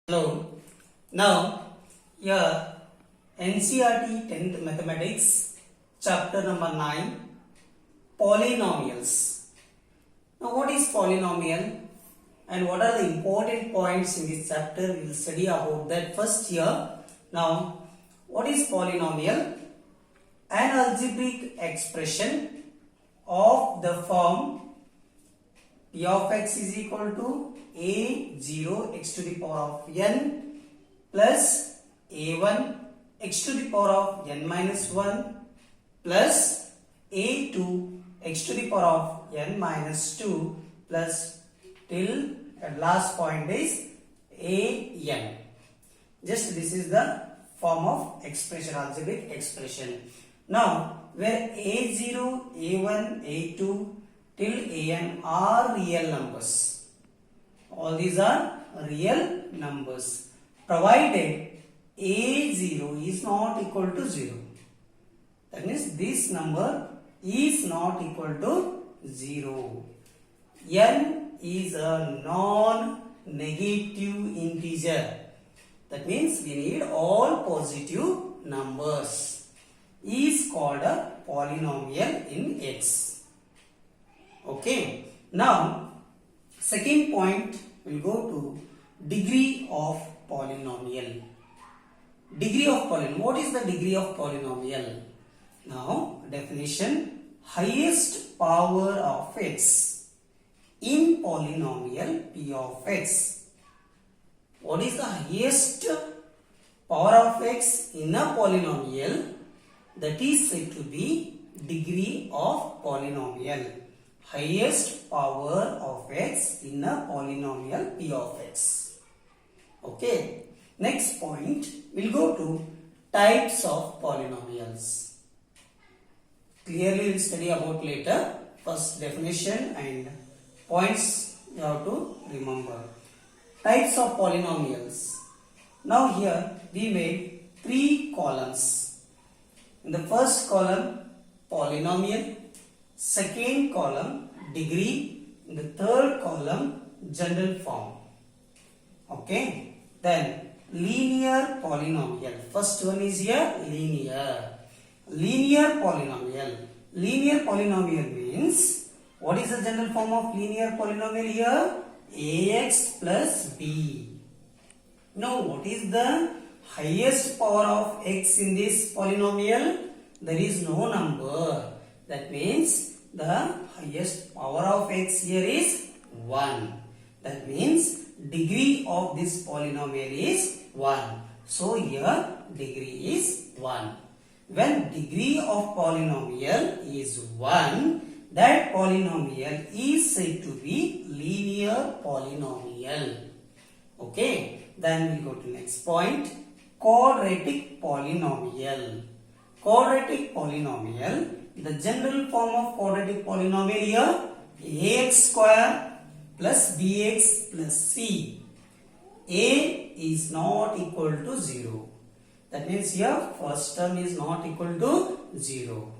Hello. Now, here NCERT 10th Mathematics, chapter number 9, Polynomials. Now, what is polynomial and what are the important points in this chapter? We will study about that first here. Now, what is polynomial? An algebraic expression of the form p of x is equal to a0 x to the power of n plus a1 x to the power of n minus 1 plus a2 x to the power of n minus 2 plus till at last point is an. Just this is the form of expression, algebraic expression. Now, where a0, a1, a2 till an are real numbers. All these are real numbers, provided a0 is not equal to 0. That means this number is not equal to 0. N is a non-negative integer. That means we need all positive numbers. Is called a polynomial in X. Okay. Now, second point, we'll go to degree of polynomial. Degree of polynomial. What is the degree of polynomial? Now, definition: highest power of x in polynomial p of x. What is the highest power of x in a polynomial? That is said to be degree of polynomial. Highest power of x in a polynomial p of x. Okay. Next point, we'll go to types of polynomials. Clearly we'll study about later. First definition and points you have to remember. Types of polynomials. Now here we made 3 columns. In the first column, polynomial. Second column, degree. In the third column, general form. Okay. Then linear polynomial. First one is here linear. Linear polynomial. Linear polynomial means, what is the general form of linear polynomial here? Ax plus b. Now, what is the highest power of x in this polynomial? There is no number. That means the highest power of x here is 1. That means degree of this polynomial is 1. So here degree is 1. When degree of polynomial is 1, that polynomial is said to be linear polynomial. Okay. Then we go to next point. Quadratic polynomial. Quadratic polynomial. The general form of quadratic polynomial here, ax square plus bx plus c. A is not equal to 0. That means here first term is not equal to 0.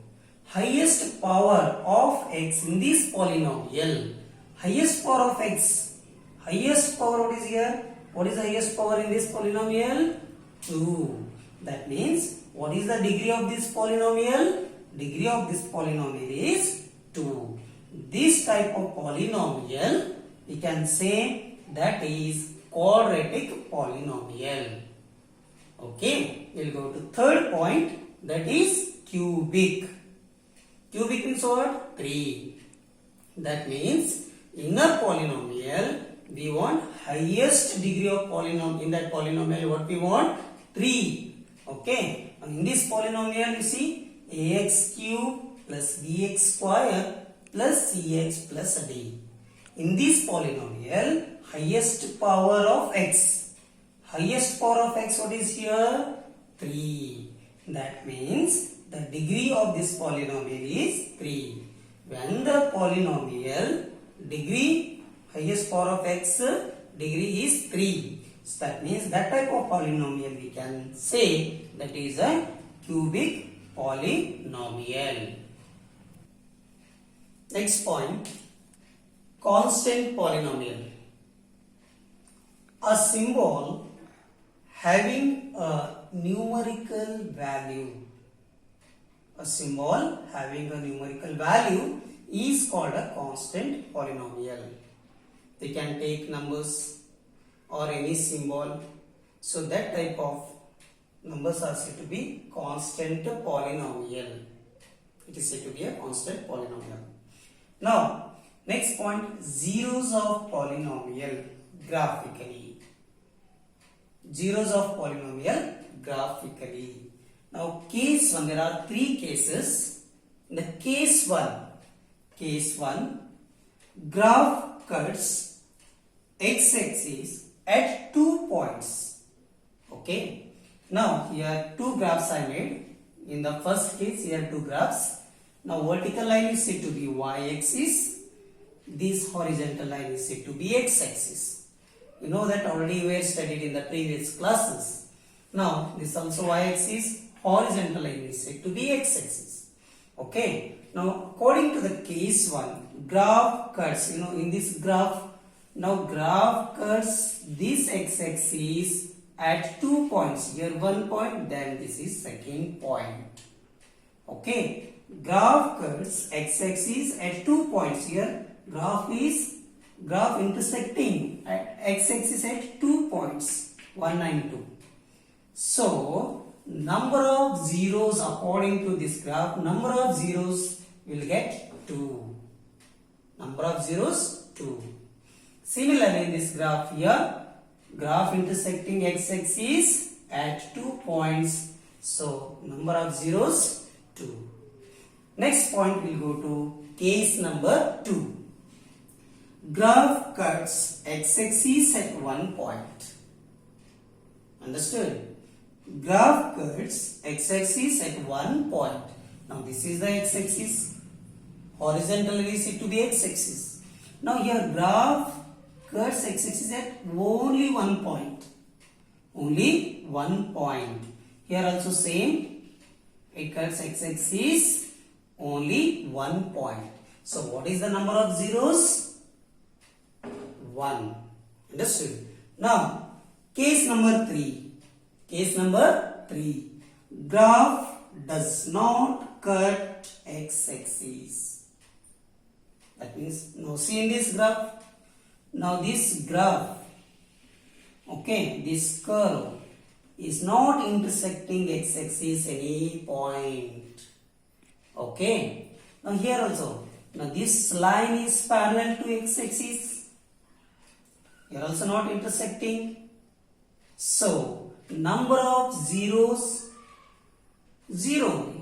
Highest power of x in this polynomial. Highest power of x. Highest power, what is here? What is the highest power in this polynomial? 2. That means, what is the degree of this polynomial? Degree of this polynomial is 2. This type of polynomial, we can say that is quadratic polynomial. Okay, we'll go to third point, that is cubic. Cubic means what? 3. That means, in a polynomial, we want highest degree of polynomial. In that polynomial, what we want? 3. Okay. In this polynomial, you see ax cube plus bx square plus cx plus d. In this polynomial, highest power of x. Highest power of x, what is here? 3. That means the degree of this polynomial is 3. When the polynomial degree, highest power of x degree is 3. So that means that type of polynomial we can say that is a cubic polynomial. Next point, constant polynomial. A symbol having a numerical value. A symbol having a numerical value is called a constant polynomial. They can take numbers or any symbol. So that type of numbers are said to be constant polynomial. It is said to be a constant polynomial. Now, next point, zeros of polynomial graphically. Zeros of polynomial graphically. Now, case 1, there are 3 cases. In the case 1, graph cuts x-axis at 2 points. Okay. Now, here 2 graphs I made. In the first case, here 2 graphs. Now, vertical line is said to be y-axis. This horizontal line is said to be x-axis. You know that already we have studied in the previous classes. Now, this also y-axis, horizontal line is said to be x-axis. Okay. Now, according to the case 1, graph cuts, in this graph, now graph cuts this x-axis at 2 points. Here 1 point, then this is second point. Okay. Graph cuts x-axis at 2 points. Here graph intersecting at x-axis at 2 points, 1 and 2. So, number of zeros according to this graph, number of zeros will get 2. Number of zeros 2. Similarly, in this graph here, graph intersecting x-axis at 2 points. So, number of zeros 2. Next point will go to case number 2. Graph cuts x-axis at 1 point. Understood? Graph cuts x-axis at 1 point. Now this is the x-axis. Horizontally is said to be x-axis. Now here graph cuts x-axis at only 1 point. Only 1 point. Here also same. It cuts x-axis only 1 point. So what is the number of zeros? 1. Understood? Now, case number 3. Case number 3. Graph does not cut x-axis. That means, now see in this graph. Now this graph, okay, this curve is not intersecting x-axis any point. Okay. Now here also, now this line is parallel to x-axis. Here also not intersecting. So, number of zeros, 0.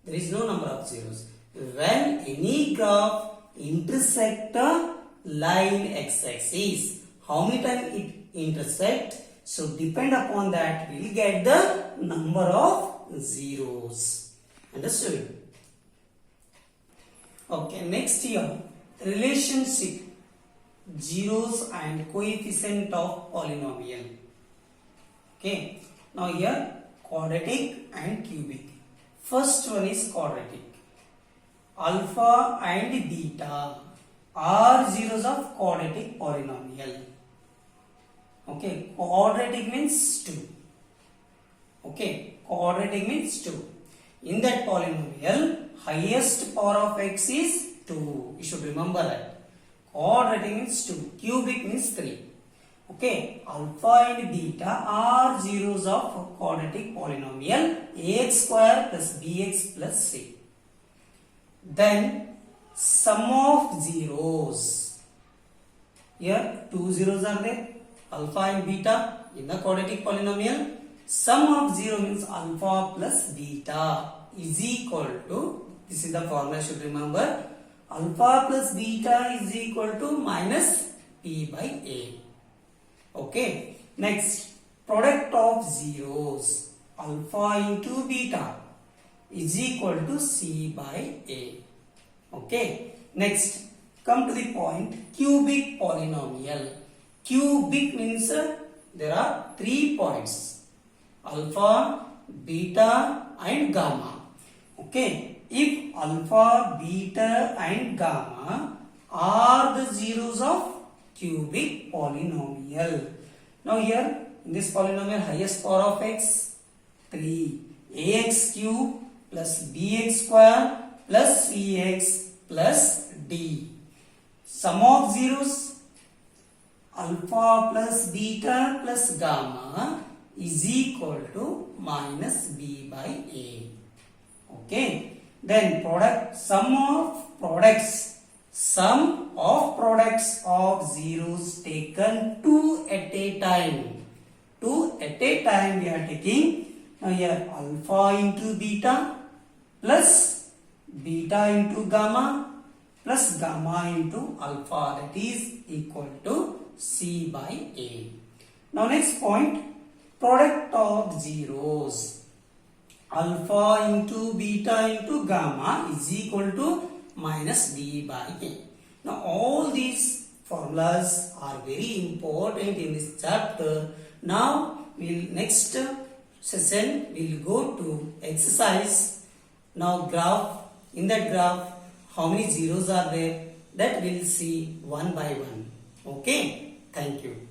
There is no number of zeros. When any graph intersect a line x-axis, how many times it intersect? So, depend upon that, we will get the number of zeros. Understood? Okay, next here, relationship zeros and coefficient of polynomial. Okay, now here quadratic and cubic. First one is quadratic. Alpha and beta are zeros of quadratic polynomial. Okay, quadratic means 2. Okay, quadratic means 2. In that polynomial, highest power of x is 2. You should remember that. Quadratic means 2. Cubic means 3. Okay, alpha and beta are zeros of quadratic polynomial ax square plus bx plus c. Then sum of zeros. Here 2 zeros are there. Alpha and beta in the quadratic polynomial. Sum of 0 means alpha plus beta is equal to, this is the formula you should remember, alpha plus beta is equal to minus p by a. Okay. Next, product of zeros, alpha into beta is equal to c by a. Okay. Next, come to the point, cubic polynomial. Cubic means there are 3 points, alpha, beta and gamma. Okay. If alpha, beta and gamma are the zeros of cubic polynomial. Now here in this polynomial highest power of x 3 ax cube plus bx square plus cx plus d. Sum of zeros alpha plus beta plus gamma is equal to minus b by a. Okay. Then sum of products of zeros taken 2 at a time. 2 at a time we are taking. Now here alpha into beta plus beta into gamma plus gamma into alpha, that is equal to c by a. Now next point, product of zeros. Alpha into beta into gamma is equal to minus b by a. Now all these formulas are very important in this chapter. Now next session we'll go to exercise. Now in that graph how many zeros are there, that we'll see one by one. Okay, thank you.